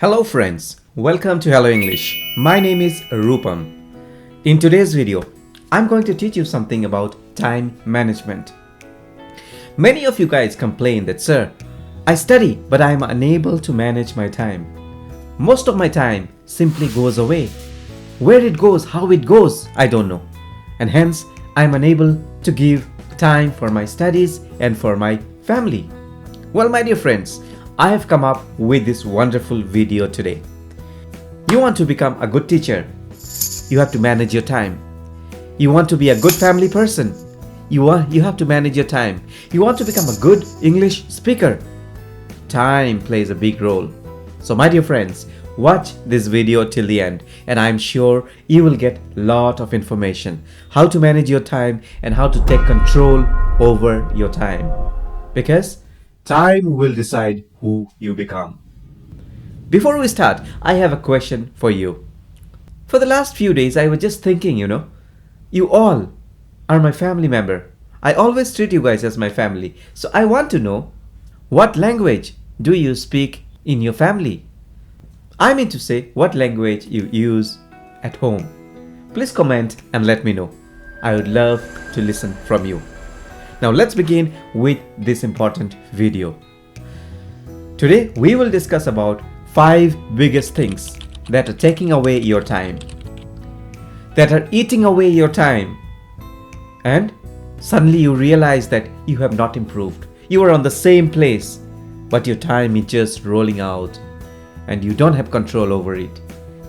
Hello friends, welcome to Hello English. My name is Rupam. In today's video, I'm going to teach you something about time management. Many of you guys complain that, sir, I study but I am unable to manage my time. Most of my time simply goes away. Where it goes, how it goes, I don't know. And hence, I am unable to give time for my studies and for my family. Well, my dear friends, I have come up with this wonderful video today. You want to become a good teacher, you have to manage your time. You want to be a good family person, you have to manage your time. You want to become a good English speaker, time plays a big role. So my dear friends, watch this video till the end and I'm sure you will get a lot of information how to manage your time and how to take control over your time, because time will decide who you become. Before we start, I have a question for you. For the last few days, I was just thinking, you all are my family member. I always treat you guys as my family. So I want to know, what language do you speak in your family? I mean to say, what language you use at home. Please comment and let me know. I would love to listen from you. Now let's begin with this important video. Today we will discuss about 5 biggest things that are taking away your time, that are eating away your time, and suddenly you realize that you have not improved. You are on the same place, but your time is just rolling out and you don't have control over it.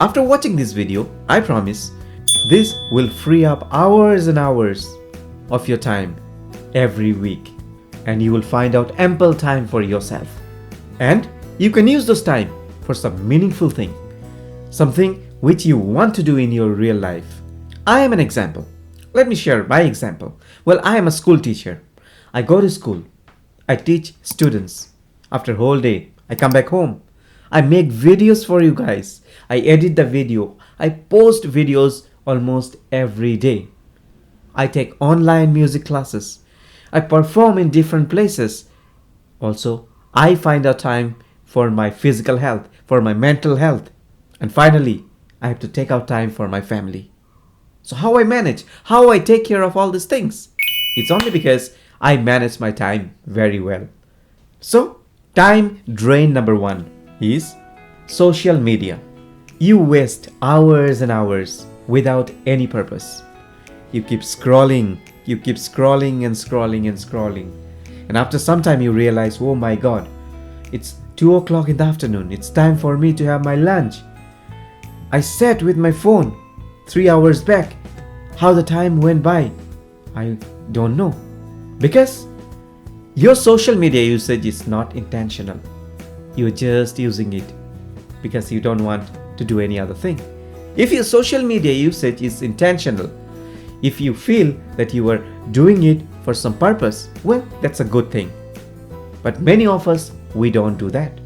After watching this video, I promise this will free up hours and hours of your time every week, and you will find out ample time for yourself, and you can use those time for some meaningful thing, something which you want to do in your real life. I am an example. Let me share my example. Well, I am a school teacher. I go to school, I teach students. After a whole day, I come back home, I make videos for you guys, I edit the video, I post videos almost every day. I take online music classes, I perform in different places. Also, I find out time for my physical health, for my mental health. And finally, I have to take out time for my family. So how I manage, how I take care of all these things? It's only because I manage my time very well. So, time drain number 1 is social media. You waste hours and hours without any purpose. You keep scrolling and scrolling and scrolling. And after some time you realize, oh my god, it's 2 o'clock in the afternoon. It's time for me to have my lunch. I sat with my phone 3 hours back. How the time went by, I don't know. Because your social media usage is not intentional. You're just using it because you don't want to do any other thing. If your social media usage is intentional, if you feel that you are doing it for some purpose, well, that's a good thing. But many of us, we don't do that.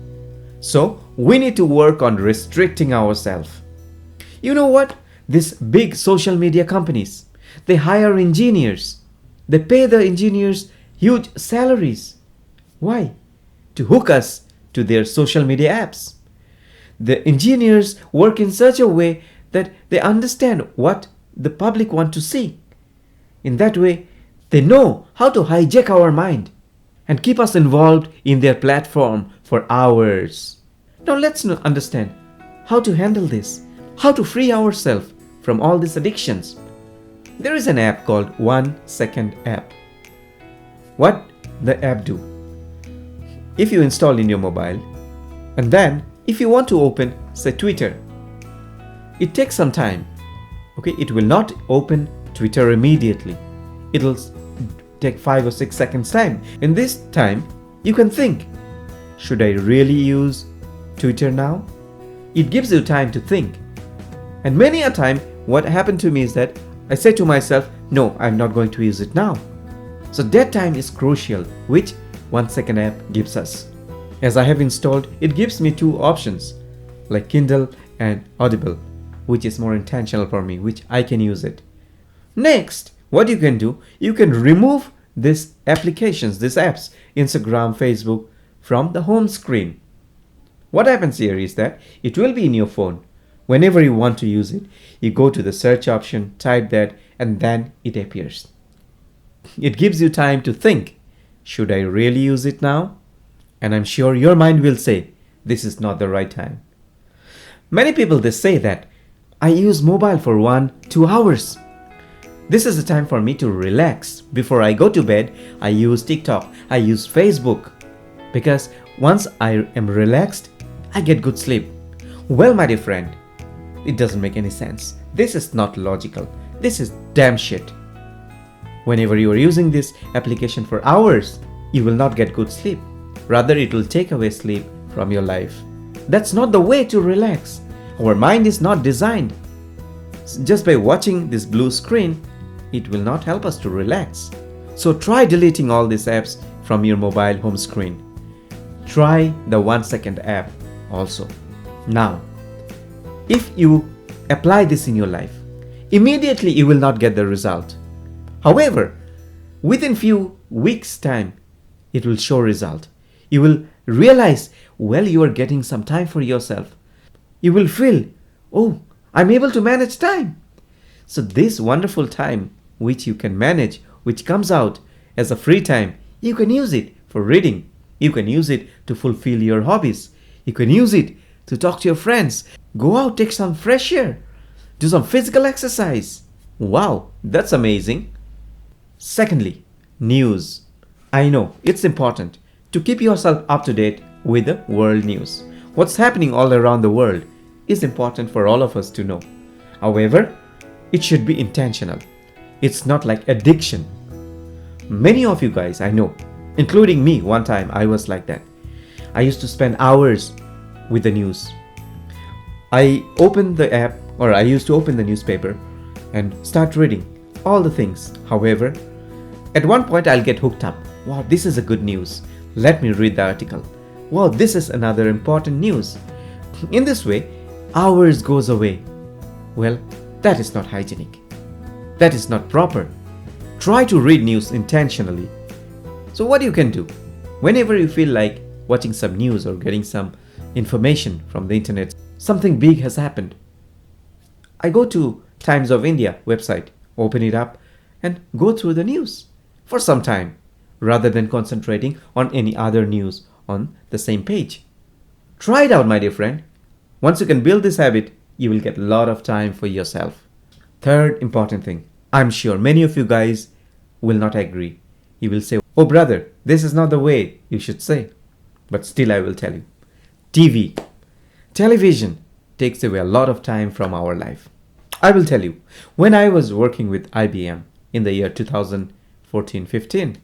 So we need to work on restricting ourselves. You know what? These big social media companies, they hire engineers. They pay the engineers huge salaries. Why? To hook us to their social media apps. The engineers work in such a way that they understand what the public want to see. In that way, they know how to hijack our mind and keep us involved in their platform for hours. Now let's understand how to handle this, how to free ourselves from all these addictions. There is an app called 1 Second app. What the app do? If you install in your mobile, and then if you want to open, say, Twitter, it takes some time. Okay, it will not open Twitter immediately. It'll take 5 or 6 seconds time. In this time, you can think, should I really use Twitter now? It gives you time to think. And many a time, what happened to me is that I say to myself, no, I'm not going to use it now. So that time is crucial, which 1 Second app gives us. As I have installed, it gives me 2 options, like Kindle and Audible, which is more intentional for me, which I can use it. Next, what you can do, you can remove these applications, these apps, Instagram, Facebook, from the home screen. What happens here is that it will be in your phone. Whenever you want to use it, you go to the search option, type that, and then it appears. It gives you time to think, should I really use it now? And I'm sure your mind will say, this is not the right time. Many people, they say that I use mobile for 1-2 hours. This is the time for me to relax. Before I go to bed, I use TikTok, I use Facebook. Because once I am relaxed, I get good sleep. Well, my dear friend, it doesn't make any sense. This is not logical. This is damn shit. Whenever you are using this application for hours, you will not get good sleep. Rather, it will take away sleep from your life. That's not the way to relax. Our mind is not designed. Just by watching this blue screen, it will not help us to relax. So try deleting all these apps from your mobile home screen. Try the 1-second app also. Now, if you apply this in your life, immediately you will not get the result. However, within few weeks' time, it will show result. You will realize, well, you are getting some time for yourself. You will feel, oh, I'm able to manage time. So this wonderful time which you can manage, which comes out as a free time, you can use it for reading. You can use it to fulfill your hobbies. You can use it to talk to your friends. Go out, take some fresh air. Do some physical exercise. Wow, that's amazing. Secondly, news. I know it's important to keep yourself up to date with the world news. What's happening all around the world is important for all of us to know. However, it should be intentional. It's not like addiction. Many of you guys I know, including me, one time I was like that. I used to spend hours with the news. I opened the app, or I used to open the newspaper and start reading all the things. However, at one point I'll get hooked up. Wow, this is a good news. Let me read the article. Wow, this is another important news. In this way, hours goes away. Well, that is not hygienic. That is not proper. Try to read news intentionally. So what you can do, whenever you feel like watching some news or getting some information from the internet, something big has happened. I go to Times of India website, open it up and go through the news for some time rather than concentrating on any other news on the same page. Try it out, my dear friend. Once you can build this habit, you will get a lot of time for yourself. Third important thing, I'm sure many of you guys will not agree. You will say, oh brother, this is not the way you should say. But still I will tell you. Television takes away a lot of time from our life. I will tell you, when I was working with IBM in the year 2014-15,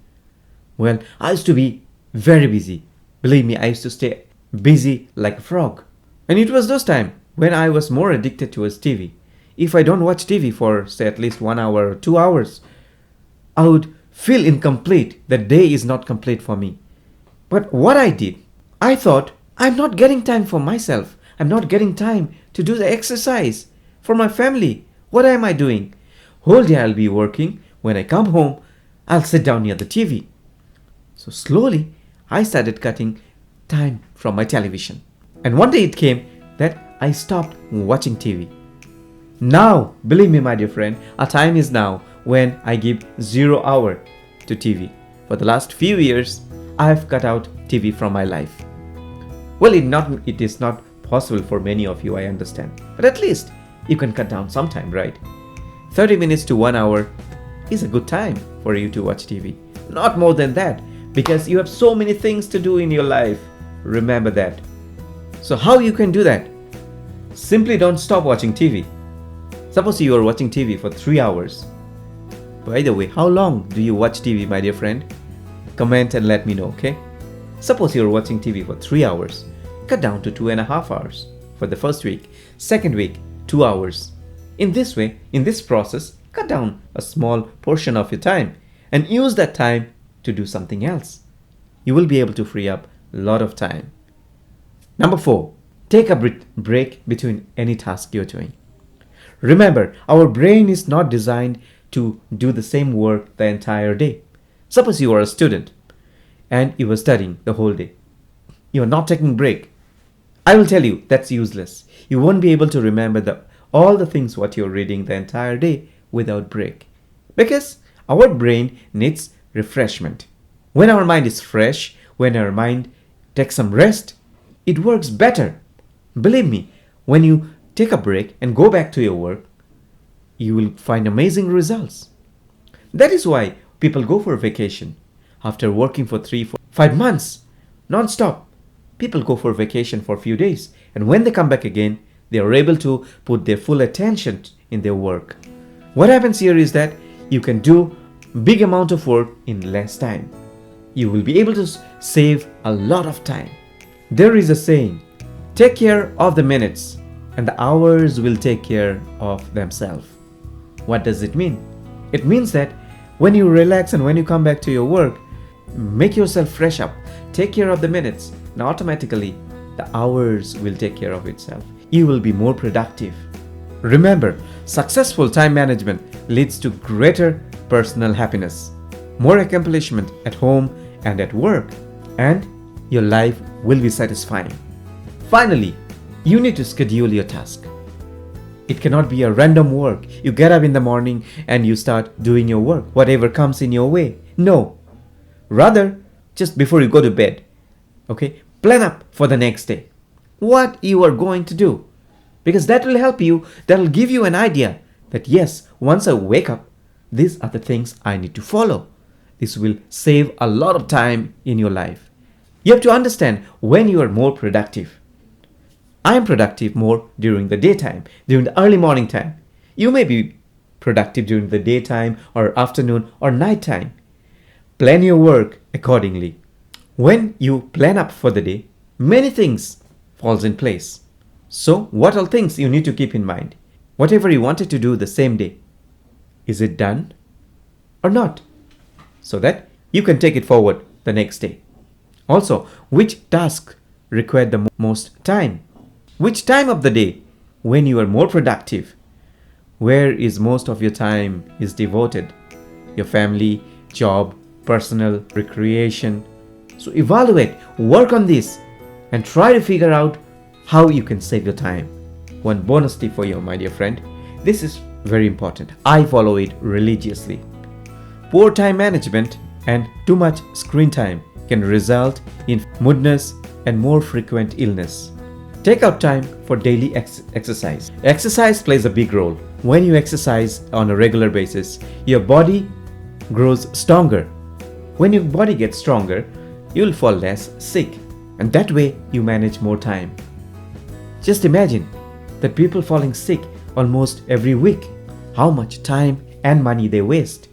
well, I used to be very busy. Believe me, I used to stay busy like a frog. And it was those times when I was more addicted towards TV. If I don't watch TV for, say, at least 1 hour or 2 hours, I would feel incomplete. The day is not complete for me. But what I did, I thought, I'm not getting time for myself. I'm not getting time to do the exercise for my family. What am I doing? Whole day I'll be working. When I come home, I'll sit down near the TV. So slowly, I started cutting time from my television. And one day it came that I stopped watching TV. Now, believe me, my dear friend, a time is now when I give 0 hour to TV. For the last few years, I have cut out TV from my life. Well, it is not possible for many of you, I understand. But at least you can cut down some time, right? 30 minutes to 1 hour is a good time for you to watch TV. Not more than that, because you have so many things to do in your life. Remember that. So how you can do that? Simply don't stop watching TV. Suppose you are watching TV for 3 hours. By the way, how long do you watch TV, my dear friend? Comment and let me know, okay? Suppose you are watching TV for 3 hours. Cut down to 2.5 hours for the first week. Second week, 2 hours. In this way, in this process, cut down a small portion of your time and use that time to do something else. You will be able to free up a lot of time. Number 4, take a break between any task you're doing. Remember, our brain is not designed to do the same work the entire day. Suppose you are a student and you are studying the whole day. You are not taking break. I will tell you that's useless. You won't be able to remember all the things what you're reading the entire day without break. Because our brain needs refreshment. When our mind is fresh, when our mind takes some rest, it works better. Believe me, when you take a break and go back to your work, you will find amazing results. That is why people go for vacation. After working for 3, 4, 5 months, non-stop, people go for vacation for a few days. And when they come back again, they are able to put their full attention in their work. What happens here is that you can do big amount of work in less time. You will be able to save a lot of time. There is a saying, take care of the minutes and the hours will take care of themselves. What does it mean? It means that when you relax and when you come back to your work, make yourself fresh up, take care of the minutes, and automatically the hours will take care of itself. You will be more productive. Remember, successful time management leads to greater personal happiness, more accomplishment at home and at work, and your life will be satisfying. Finally, you need to schedule your task. It cannot be a random work. You get up in the morning and you start doing your work, whatever comes in your way. No. Rather, just before you go to bed, okay, plan up for the next day what you are going to do. Because that will help you, that will give you an idea that yes, once I wake up, these are the things I need to follow. This will save a lot of time in your life. You have to understand when you are more productive. I am productive more during the daytime, during the early morning time. You may be productive during the daytime or afternoon or nighttime. Plan your work accordingly. When you plan up for the day, many things falls in place. So what all things you need to keep in mind? Whatever you wanted to do the same day, is it done or not? So that you can take it forward the next day. Also, which task required the most time? Which time of the day when you are more productive? Where is most of your time is devoted? Your family, job, personal, recreation. So evaluate, work on this and try to figure out how you can save your time. One bonus tip for you, my dear friend. This is very important. I follow it religiously. Poor time management and too much screen time can result in moodiness and more frequent illness. Take out time for daily exercise. Exercise plays a big role. When you exercise on a regular basis, your body grows stronger. When your body gets stronger, you'll fall less sick. And that way, you manage more time. Just imagine that people falling sick almost every week. How much time and money they waste.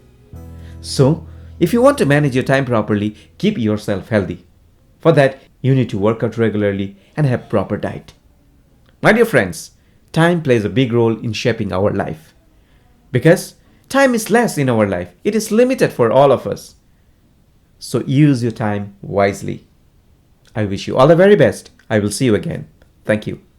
So, if you want to manage your time properly, keep yourself healthy. For that, you need to work out regularly and have proper diet. My dear friends, time plays a big role in shaping our life. Because time is less in our life. It is limited for all of us. So use your time wisely. I wish you all the very best. I will see you again. Thank you.